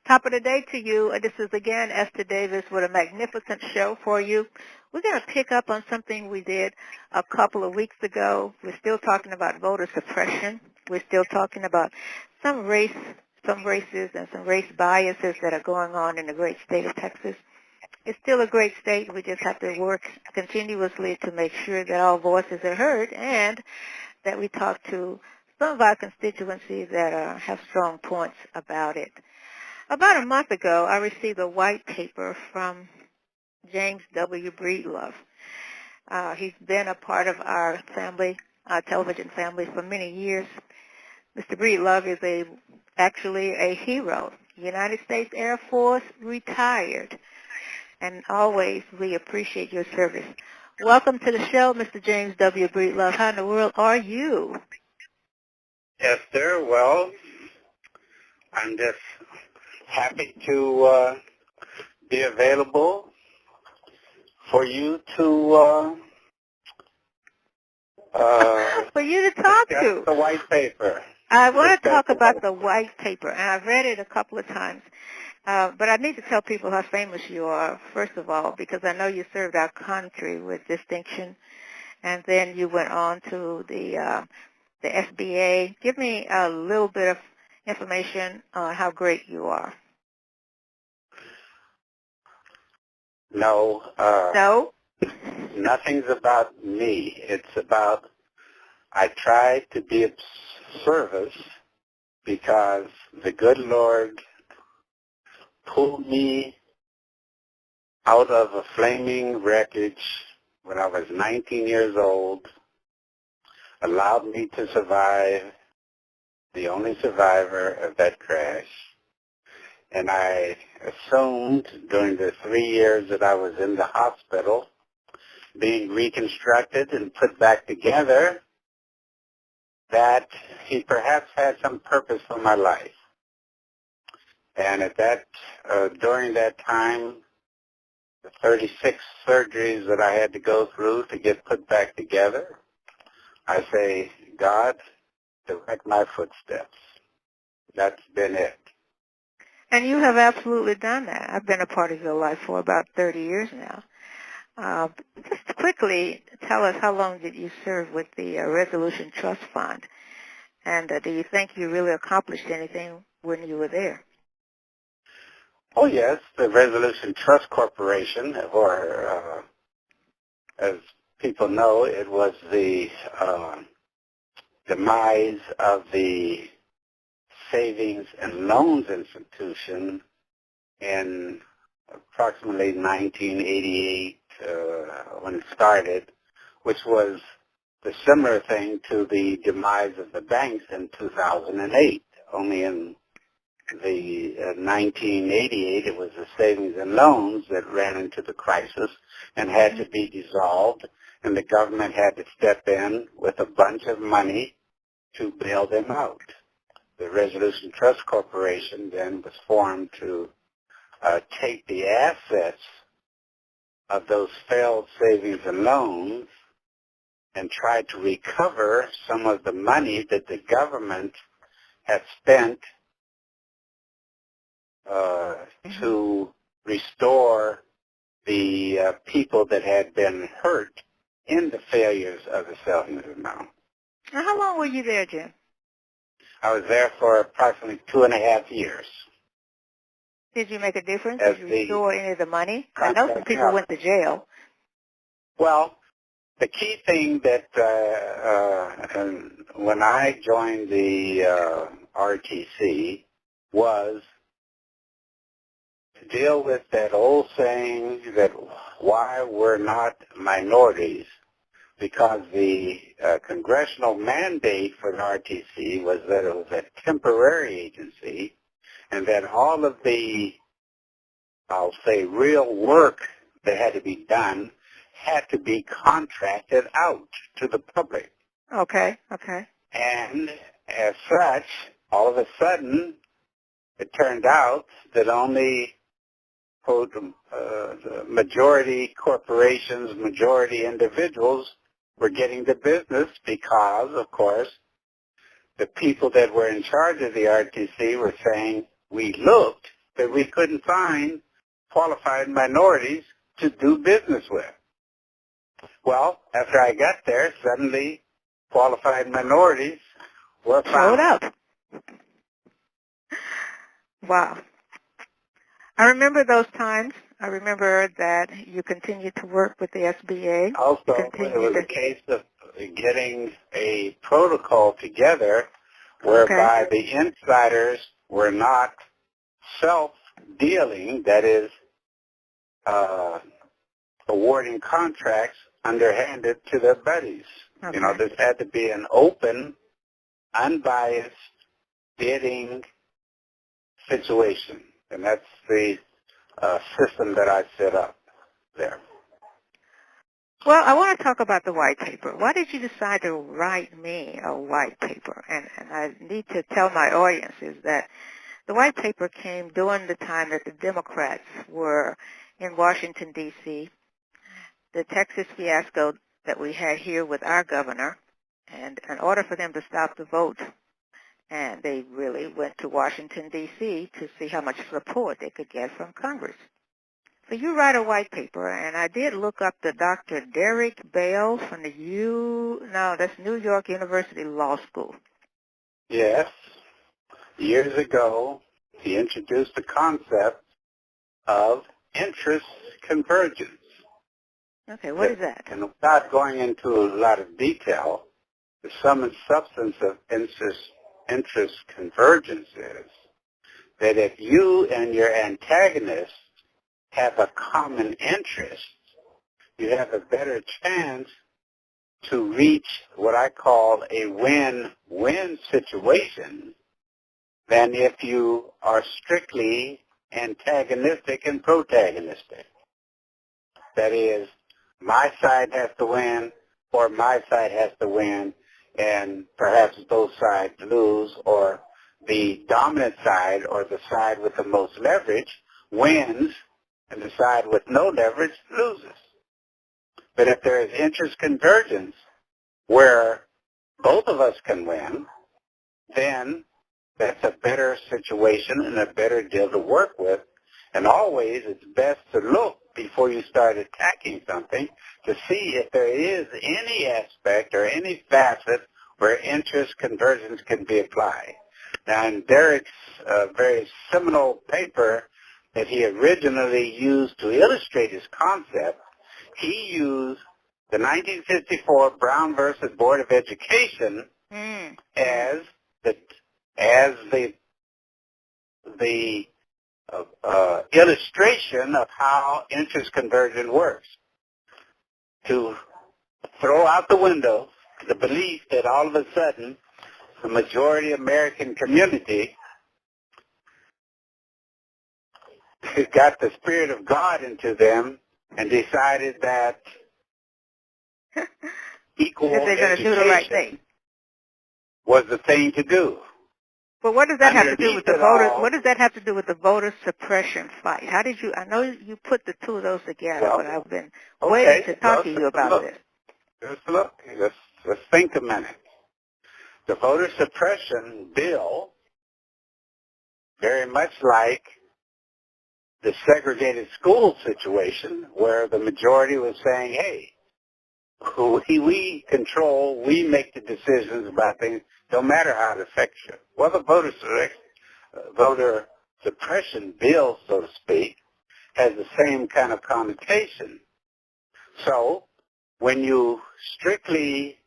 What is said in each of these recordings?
Top of the day to you. This is again Esther Davis with a magnificent show for you. We're going to pick up on something we did a couple of weeks ago. We're still talking about voter suppression. We're still talking about some races and some race biases that are going on in the great state of Texas. It's still a great state. We just have to work continuously to make sure that our voices are heard and that we talk to some of our constituencies that have strong points about it. About a month ago, I received a white paper from James W. Breedlove. He's been a part of our family, our television family, for many years. Mr. Breedlove is actually a hero. United States Air Force, retired. And always we appreciate your service. Welcome to the show, Mr. James W. Breedlove. How in the world are you? Esther, well, I'm just happy to be available for you to for you to talk to. The white paper. I want to talk about the white paper, and I've read it a couple of times. But I need to tell people how famous you are, first of all, because I know you served our country with distinction, and then you went on to the SBA. Give me a little bit of information on how great you are. No. No? Nothing's about me. It's about I try to be of service because the good Lord pulled me out of a flaming wreckage when I was 19 years old, allowed me to survive, the only survivor of that crash. And I assumed during the 3 years that I was in the hospital, being reconstructed and put back together, that he perhaps had some purpose for my life. And at that, during that time, the 36 surgeries that I had to go through to get put back together, I say, God, direct my footsteps. That's been it. And you have absolutely done that. I've been a part of your life for about 30 years now. Just quickly, tell us how long did you serve with the Resolution Trust Fund? And do you think you really accomplished anything when you were there? Oh, yes, the Resolution Trust Corporation, or as people know, it was the demise of the Savings and Loans Institution in approximately 1988 when it started, which was the similar thing to the demise of the banks in 2008. Only in the 1988, it was the savings and loans that ran into the crisis and had to be dissolved, and the government had to step in with a bunch of money to bail them out. The Resolution Trust Corporation then was formed to take the assets of those failed savings and loans and try to recover some of the money that the government had spent to restore the people that had been hurt in the failures of the savings and loans. Now, how long were you there, Jim? I was there for approximately 2.5 years. Did you make a difference? Did you restore any of the money? I know some people went to jail. Well, the key thing that when I joined the RTC was to deal with that old saying that why we're not minorities, because the congressional mandate for the RTC was that it was a temporary agency and that all of the, I'll say, real work that had to be done had to be contracted out to the public. Okay, okay. And as such, all of a sudden, it turned out that only the majority corporations, majority individuals were getting the business because, of course, the people that were in charge of the RTC were saying, we looked, that we couldn't find qualified minorities to do business with. Well, after I got there, suddenly qualified minorities were Showed found. up. Wow. I remember those times. I remember that you continued to work with the SBA. Also, You it continued was to... a case of getting a protocol together Okay. whereby the insiders were not self-dealing, that is, awarding contracts underhanded to their buddies. You know, Okay. this had to be an open, unbiased bidding situation, and that's the system that I set up there. Well, I want to talk about the white paper. Why did you decide to write me a white paper? And I need to tell my audience is that the white paper came during the time that the Democrats were in Washington, D.C., the Texas fiasco that we had here with our governor, and in order for them to stop the vote, and they really went to Washington, D.C. to see how much support they could get from Congress. So you write a white paper, and I did look up the Dr. Derek Bale from the that's New York University Law School. Yes. Years ago, he introduced the concept of interest convergence. Okay, what is that? And without going into a lot of detail, the sum and substance of interest convergence is that if you and your antagonist have a common interest, you have a better chance to reach what I call a win-win situation than if you are strictly antagonistic and protagonistic. That is, my side has to win or my side has to win, and perhaps both sides lose, or the dominant side or the side with the most leverage wins and the side with no leverage loses. But if there is interest convergence where both of us can win, then that's a better situation and a better deal to work with. And always it's best to look before you start attacking something to see if there is any aspect or any facet where interest convergence can be applied. Now, in Derek's very seminal paper that he originally used to illustrate his concept, he used the 1954 Brown versus Board of Education as the illustration of how interest conversion works. To throw out the window the belief that all of a sudden the majority American community got the Spirit of God into them and decided that equal That they're going to do the right thing. education was the thing to do. But what does that have to do with the Underneath it voter? all, What does that have to do with the voter suppression fight? How did you? I know you put the two of those together, but I've been waiting to talk to you about this. Let's think a minute. The voter suppression bill, very much like the segregated school situation, where the majority was saying, "Hey, we control, we make the decisions about things, no matter how it affects you." Well, the voter suppression bill, so to speak, has the same kind of connotation. So when you strictly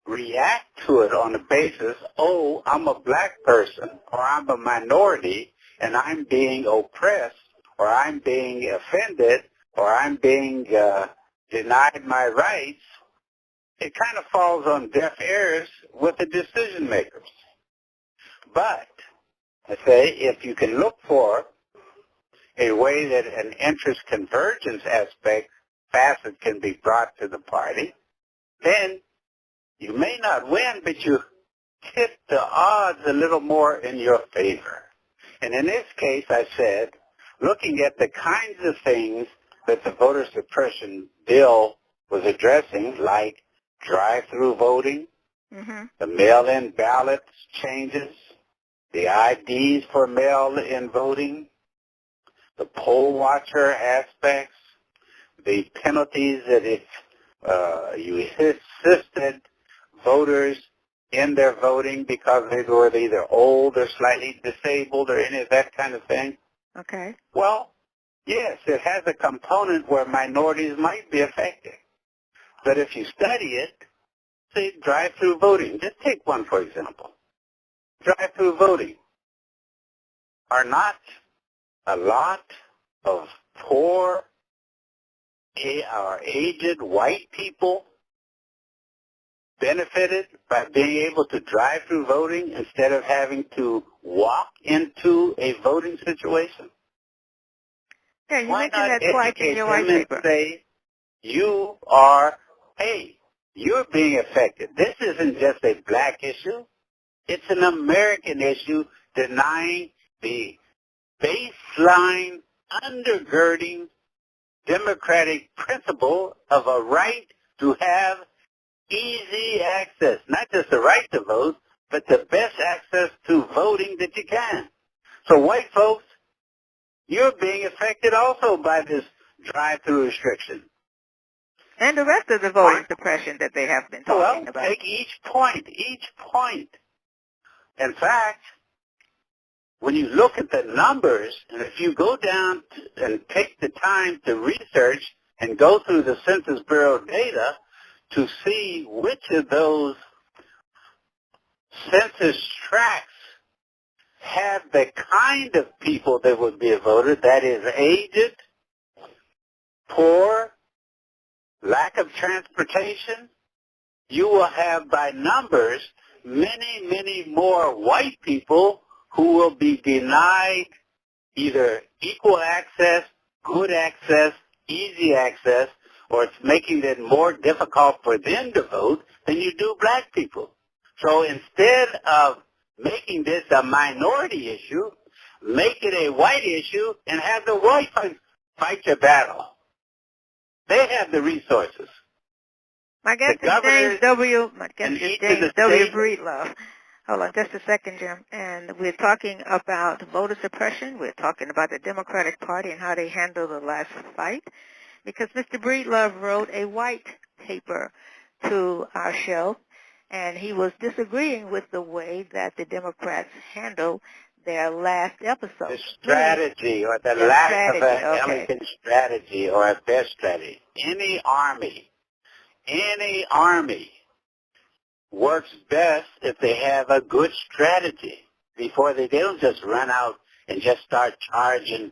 react to it on the basis, oh, I'm a black person, or I'm a minority, and I'm being oppressed, or I'm being offended, or I'm being denied my rights, it kind of falls on deaf ears with the decision makers. But I say if you can look for a way that an interest convergence facet can be brought to the party, then you may not win, but you tip the odds a little more in your favor. And in this case, I said, looking at the kinds of things that the voter suppression bill was addressing, like drive-through voting, the mail-in ballots changes, the IDs for mail-in voting, the poll watcher aspects, the penalties that if you assisted voters in their voting because they were either old or slightly disabled or any of that kind of thing. Okay. Well, yes, it has a component where minorities might be affected. But if you study it, say drive-through voting. Just take one, for example. Drive-through voting are not a lot of poor or aged white people benefited by being able to drive through voting instead of having to walk into a voting situation? Yeah, you Why mentioned not that twice in educate your them white and paper. say, you are, hey, you're being affected. This isn't just a black issue. It's an American issue denying the baseline undergirding democratic principle of a right to have easy access, not just the right to vote, but the best access to voting that you can. So white folks, you're being affected also by this drive-through restriction. And the rest of the voting suppression that they have been Well, talking about. take each point, each point. In fact, when you look at the numbers, and if you go down and take the time to research and go through the Census Bureau data to see which of those census tracts have the kind of people that would be a voter, that is aged, poor, lack of transportation, you will have by numbers many, many more white people who will be denied either equal access, good access, easy access, or it's making it more difficult for them to vote than you do black people. So instead of making this a minority issue, make it a white issue and have the white fight your battle. They have the resources. My guest The is governors James each of the W. states. Breedlove. Hold on just a second, Jim. And we're talking about voter suppression. We're talking about the Democratic Party and how they handled the last fight. Because Mr. Breedlove wrote a white paper to our show, and he was disagreeing with the way that the Democrats handled their last episode. The strategy or the Their lack of strategy, an okay. elegant strategy or a best strategy. Any army works best if they have a good strategy before they don't just run out and just start charging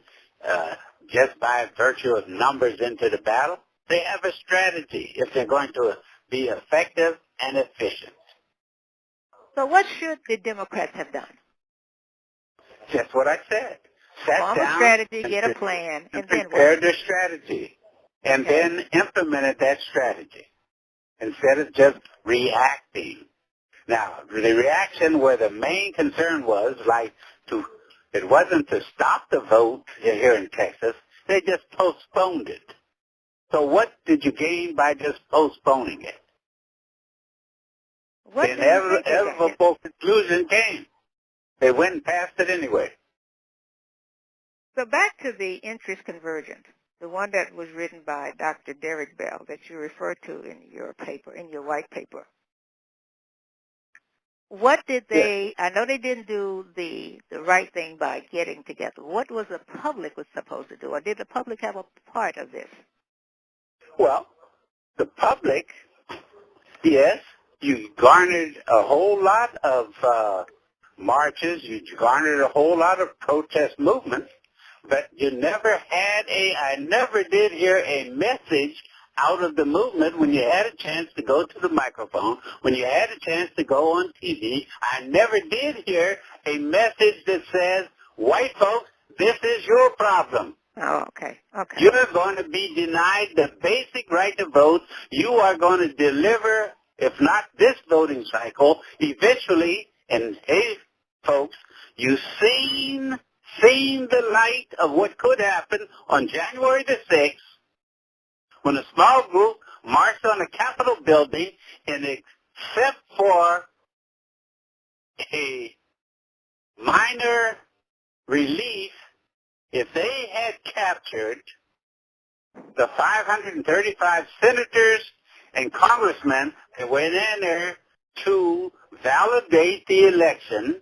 just by virtue of numbers into the battle. They have a strategy if they're going to be effective and efficient. So what should the Democrats have done? Just what I said. Sat Form a down strategy, and get a plan, and then what? prepared their strategy and then implemented that strategy instead of just reacting. Now, the reaction where the main concern was, it wasn't to stop the vote here in Texas. They just postponed it. So what did you gain by just postponing it? What The do you think they got? inevitable conclusion came. They went and passed it anyway. So back to the interest convergence, the one that was written by Dr. Derek Bell that you referred to in your paper, in your white paper. What did they, I know they didn't do the right thing by getting together. What was the public was supposed to do? Or did the public have a part of this? Well, the public, yes, you garnered a whole lot of marches, you garnered a whole lot of protest movements, but you never had I never did hear a message out of the movement when you had a chance to go to the microphone, when you had a chance to go on TV. I never did hear a message that says, white folks, this is your problem. Oh, okay. You're going to be denied the basic right to vote. You are going to deliver, if not this voting cycle, eventually, and hey, folks, you've seen the light of what could happen on January the 6th when a small group marched on the Capitol building, and except for a minor relief if they had captured the 535 senators and congressmen that went in there to validate the election.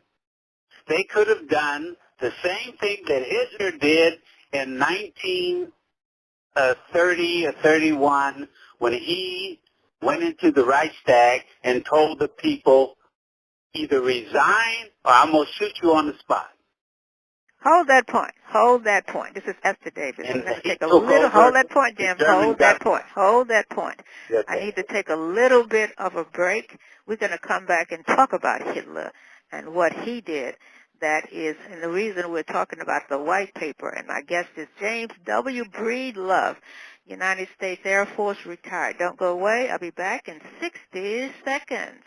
They could have done the same thing that Hitler did in 1930 or 31 when he went into the Reichstag and told the people, either resign or I'm going to shoot you on the spot. Hold that point. Hold that point. This is Esther Davis. And I'm going to he take a took little, over hold that point, the Jim. German Hold that government. point. Hold that point. Okay. I need to take a little bit of a break. We're going to come back and talk about Hitler and what he did. That is, and the reason we're talking about the white paper, and my guest is James W. Breedlove, United States Air Force retired. Don't go away. I'll be back in 60 seconds.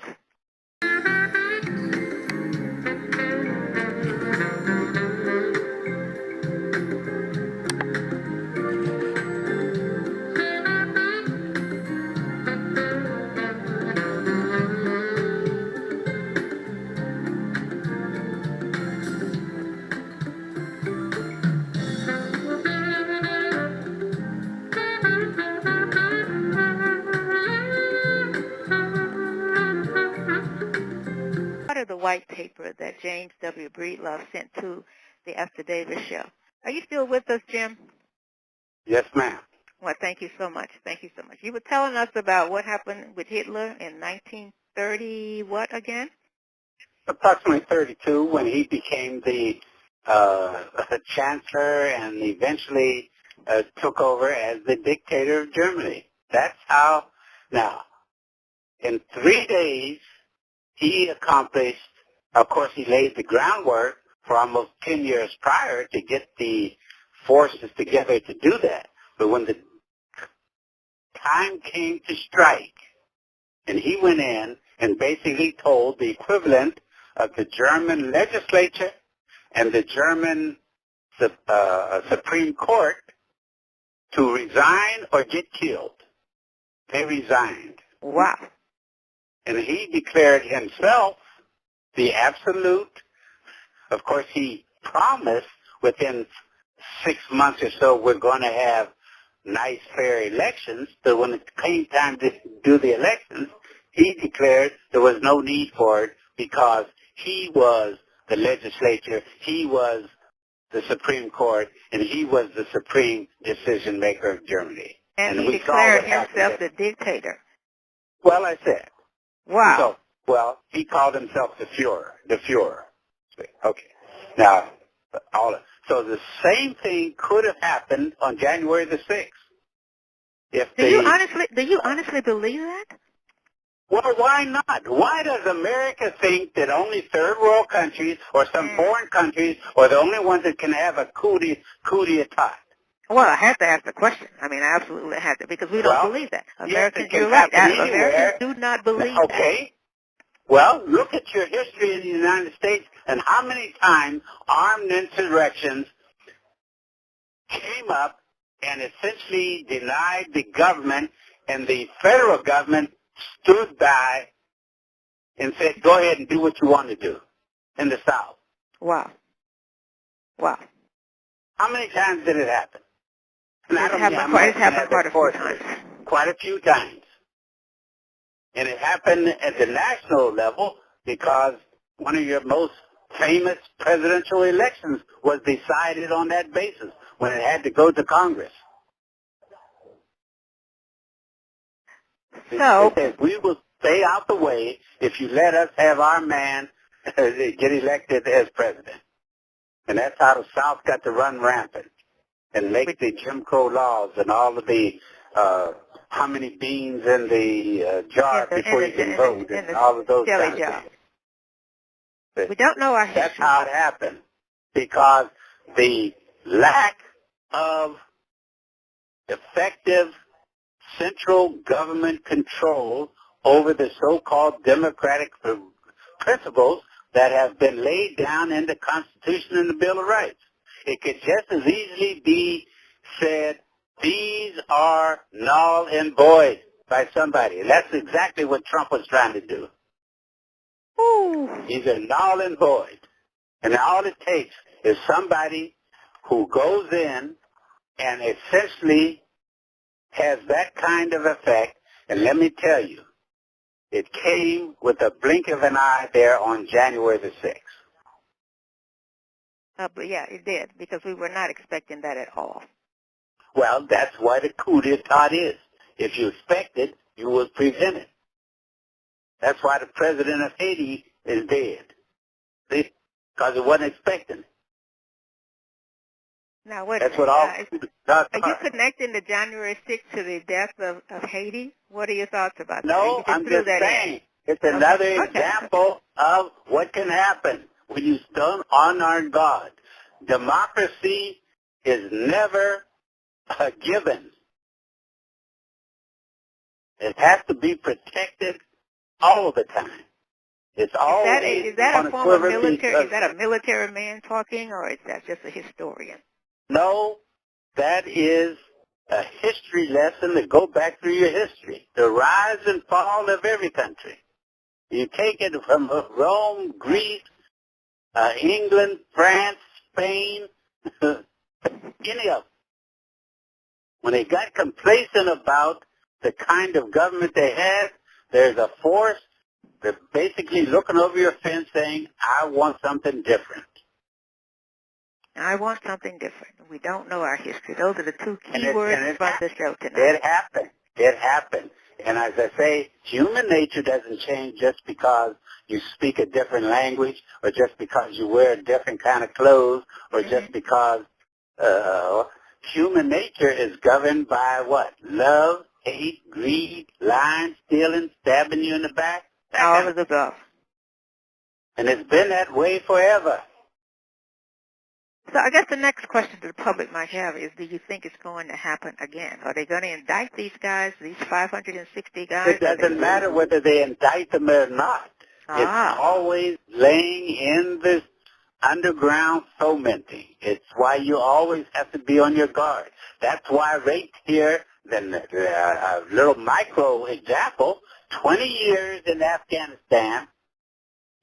Part of the white paper that James W. Breedlove sent to the Esther Davis Show. Are you still with us, Jim? Yes, ma'am. Well, thank you so much. Thank you so much. You were telling us about what happened with Hitler in 1930, what again? Approximately 32 when he became the chancellor and eventually took over as the dictator of Germany. That's how, now, in 3 days, he accomplished, of course, he laid the groundwork for almost 10 years prior to get the forces together to do that. But when the time came to strike, and he went in and basically told the equivalent of the German legislature and the German Supreme Court to resign or get killed. They resigned. Wow. And he declared himself the absolute. Of course, he promised within 6 months or so we're going to have nice, fair elections. But when it came time to do the elections, he declared there was no need for it because he was the legislature, he was the Supreme Court, and he was the supreme decision maker of Germany. And he we saw declared what happened himself there. the dictator. Well, I said. Wow. So, well, he called himself the Führer. The Führer. Okay. Now, so the same thing could have happened on January the 6th. Do you honestly believe that? Well, why not? Why does America think that only third world countries or some foreign countries are the only ones that can have a coup d'etat? Well, I had to ask the question. I mean, I absolutely had to, because we don't believe that. Americans, yes, you're right. anywhere. Americans do not believe that. Okay. Well, look at your history in the United States and how many times armed insurrections came up and essentially denied the government, and the federal government stood by and said, go ahead and do what you want to do in the South. Wow. Wow. How many times did it happen? And It happened quite a few times. Quite a few times. And it happened at the national level because one of your most famous presidential elections was decided on that basis when it had to go to Congress. So, it says, we will stay out the way if you let us have our man get elected as president. And that's how the South got to run rampant and make the Jim Crow laws and all of the how many beans in the jar before you can vote and all of those kind of things. We don't know our history. That's how it happened, because the lack of effective central government control over the so-called democratic principles that have been laid down in the Constitution and the Bill of Rights. It could just as easily be said, these are null and void by somebody. And that's exactly what Trump was trying to do. Ooh. These are null and void. And all it takes is somebody who goes in and essentially has that kind of effect. And let me tell you, it came with a blink of an eye there on January the 6th. But yeah, it did, because we were not expecting that at all. Well, that's what a coup d'etat is. If you expect it, you will prevent it. That's why the president of Haiti is dead. See? Because it wasn't expecting it. Now, wait a That's what minute. all coup d'etats Are you are. connecting the January 6th to the death of Haiti? What are your thoughts about that? Or you No, just I'm threw just that saying. It's in? Okay. another example of what can happen when you don't honor God. Democracy is never a given. It has to be protected all the time. It's always Is that on a a form of quiver military? because Is that a military man talking, or is that just a historian? no, that is a history lesson to go back through your history. The rise and fall of every country. You take it from Rome, Greece, England, France, Spain, any of them. When they got complacent about the kind of government they had, there's a force that's basically looking over your fence saying, I want something different. I want something different. We don't know our history. Those are the two key And words it from the show tonight. It happened. It happened. And as I say, human nature doesn't change just because you speak a different language or just because you wear a different kind of clothes or just because human nature is governed by what? Love, hate, greed, lying, stealing, stabbing you in the back. All of the above. And it's been that way forever. So I guess the next question the public might have is, do you think it's going to happen again? Are they going to indict these guys, these 560 guys? It doesn't matter whether they indict them or not. It's always laying in the underground fomenting. It's why you always have to be on your guard. That's why right here, then a little micro example, 20 years in Afghanistan,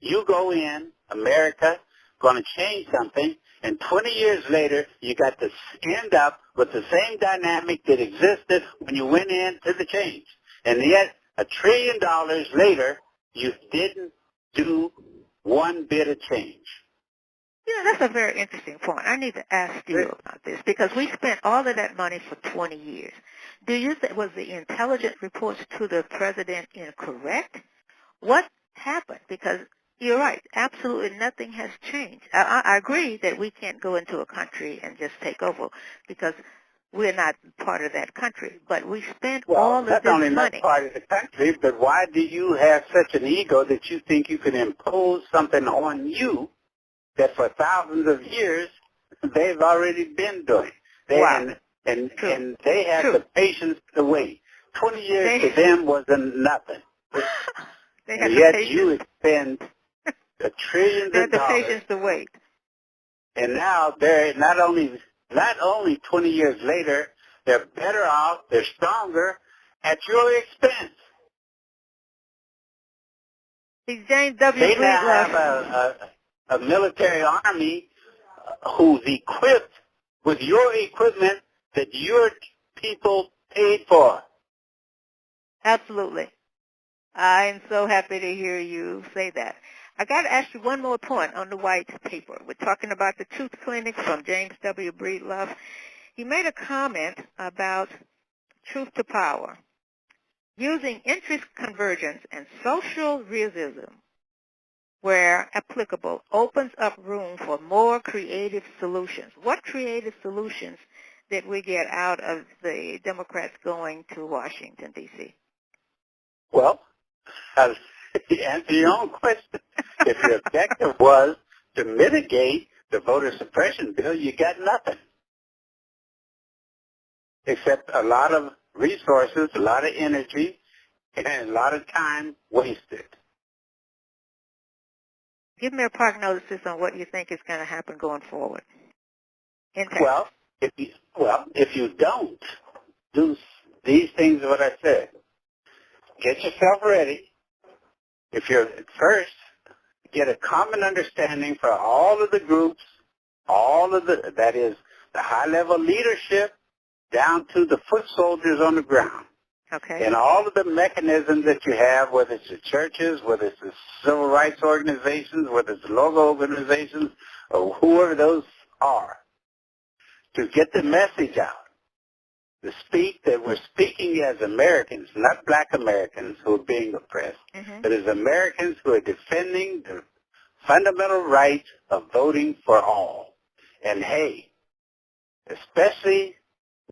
you go in, America, going to change something, and 20 years later, you got to end up with the same dynamic that existed when you went into the change. And yet, $1 trillion later, you didn't do one bit of change. Yeah, that's a very interesting point. I need to ask you about this because we spent all of that money for 20 years. Do you think, was the intelligence reports to the president incorrect? What happened? Because you're right, absolutely nothing has changed. I agree that we can't go into a country and just take over because we're not part of that country. But we spent all of this money. Well, not only not part of the country, but why do you have such an ego that you think you can impose something on you that for thousands of years they've already been doing? And they have the patience to wait. 20 years to them wasn't nothing. They had and the yet patience. you expend trillions of dollars. They had the patience to wait. And now they're not only 20 years later, they're better off, they're stronger at your expense. James W. They now Breedlove. have a military army who's equipped with your equipment that your people paid for. Absolutely. I'm so happy to hear you say that. I got to ask you one more point on the white paper. We're talking about the Truth Clinic from James W. Breedlove. He made a comment about truth to power, using interest convergence and social realism where applicable opens up room for more creative solutions. What creative solutions did we get out of the Democrats going to Washington, D.C.? Well, to answer your own question, if your objective was to mitigate the voter suppression bill, you got nothing except a lot of resources, a lot of energy, and a lot of time wasted. Give me a prognosis on what you think is going to happen going forward in Texas. Well, if you don't do these things, what I said, get yourself ready. If you're first, get a common understanding for all of the groups, that is, the high-level leadership down to the foot soldiers on the ground. Okay. And all of the mechanisms that you have, whether it's the churches, whether it's the civil rights organizations, whether it's the local organizations, or whoever those are, to get the message out. To speak that we're speaking as Americans, not black Americans who are being oppressed, but as Americans who are defending the fundamental right of voting for all. And hey, especially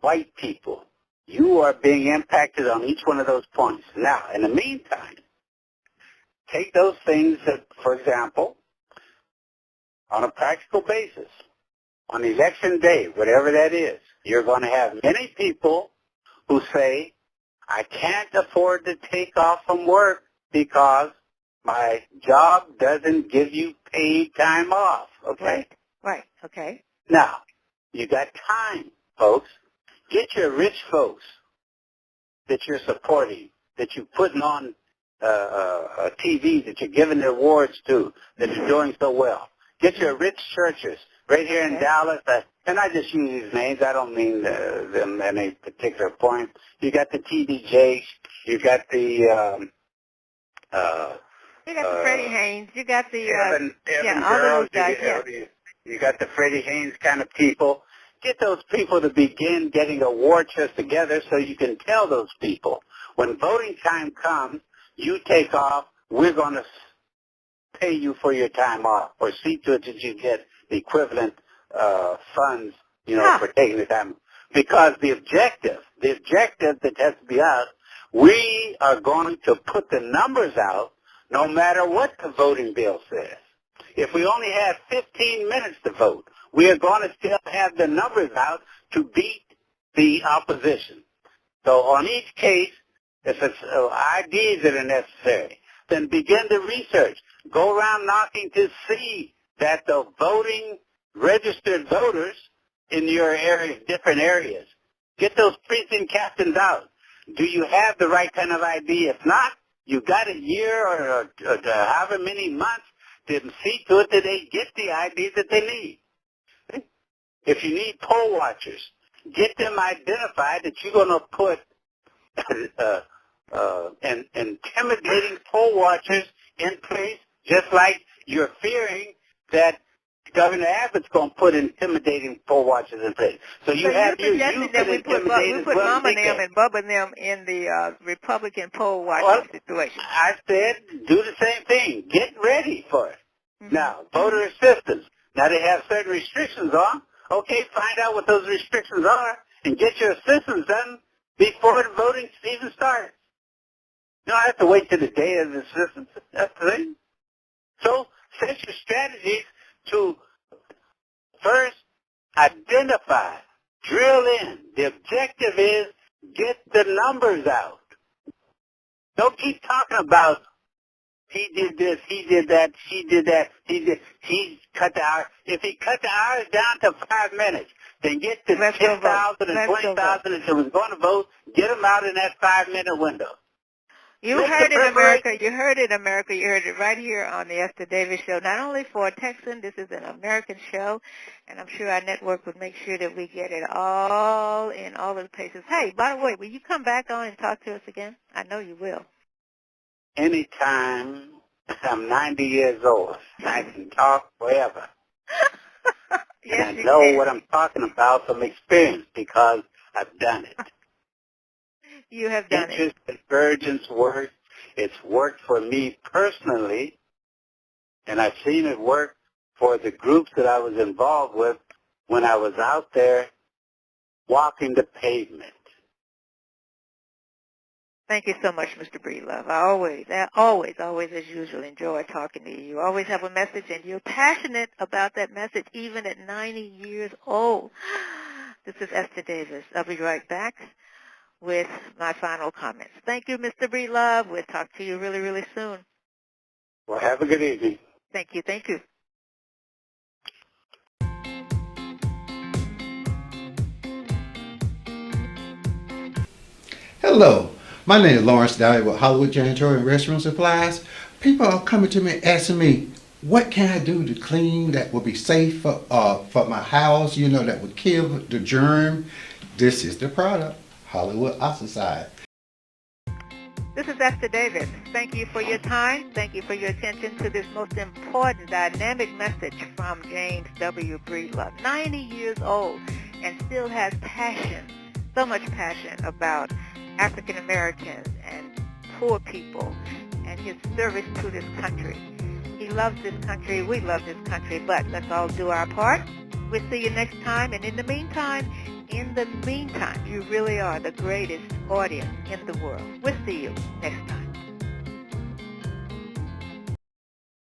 white people, you are being impacted on each one of those points. Now, in the meantime, take those things that, for example, on a practical basis, on election day, whatever that is, you're going to have many people who say, I can't afford to take off from work because my job doesn't give you paid time off. Okay? Right. Okay. Now, you got time, folks. Get your rich folks that you're supporting, that you're putting on TV, that you're giving their awards to, that are doing so well. Get your rich churches right here in Dallas. And I just use these names. I don't mean them at any particular point. You got the TDJ. You got the you got the Freddie Haynes. You got the Evan all girls. those guys. You got the Freddie Haynes kind of people. Get those people to begin getting a war chest together so you can tell those people, when voting time comes, you take off, we're going to pay you for your time off, or see to it that you get the equivalent funds, for taking the time. Because the objective that has to be out, we are going to put the numbers out no matter what the voting bill says. If we only have 15 minutes to vote, we are going to still have the numbers out to beat the opposition. So on each case, if it's IDs that are necessary, then begin the research. Go around knocking to see that the registered voters in your area, different areas, get those precinct captains out. Do you have the right kind of ID? If not, you got a year or however many months to see to it that they get the IDs that they need. If you need poll watchers, get them identified that you're going to put intimidating poll watchers in place, just like you're fearing that Governor Abbott's going to put intimidating poll watchers in place. So you have your youth that we put Mama and them and Bubba and them in the Republican poll watching situation. I said do the same thing. Get ready for it. Now, voter assistance. Now they have certain restrictions on. Okay, find out what those restrictions are and get your assistance done before the voting season starts. You don't have to wait till the day of the assistance. That's the thing. So set your strategies to first identify, drill in. The objective is get the numbers out. Don't keep talking about he did this, he did that, she did that, he cut the hours. If he cut the hours down to 5 minutes, then get the 10,000 and 20,000 that was going to vote, get them out in that 5-minute window. You heard it, America. You heard it, America. You heard it right here on the Esther Davis Show. Not only for a Texan, this is an American show, and I'm sure our network would make sure that we get it all in all of the places. Hey, by the way, will you come back on and talk to us again? I know you will. Anytime. I'm 90 years old. I can talk forever. Yes, and I know what I'm talking about from experience because I've done it. You have done it. Convergence works. It's worked for me personally, and I've seen it work for the groups that I was involved with when I was out there walking the pavement. Thank you so much, Mr. Breedlove. I always, as usual, enjoy talking to you. You always have a message, and you're passionate about that message, even at 90 years old. This is Esther Davis. I'll be right back with my final comments. Thank you, Mr. Breedlove. We'll talk to you really, really soon. Well, have a good evening. Thank you. Thank you. Hello, my name is Lawrence Dowdy with Hollywood Janitorial and Restaurant Supplies. People are coming to me asking me, what can I do to clean that will be safe for my house, that would kill the germ? This is the product, Hollywood Ostracide. This is Esther Davis. Thank you for your time. Thank you for your attention to this most important dynamic message from James W. Breedlove, 90 years old, and still has passion, so much passion about African Americans and poor people and his service to this country. He loves this country. We love this country, but let's all do our part. We'll see you next time, and in the meantime, you really are the greatest audience in the world. We'll see you next time.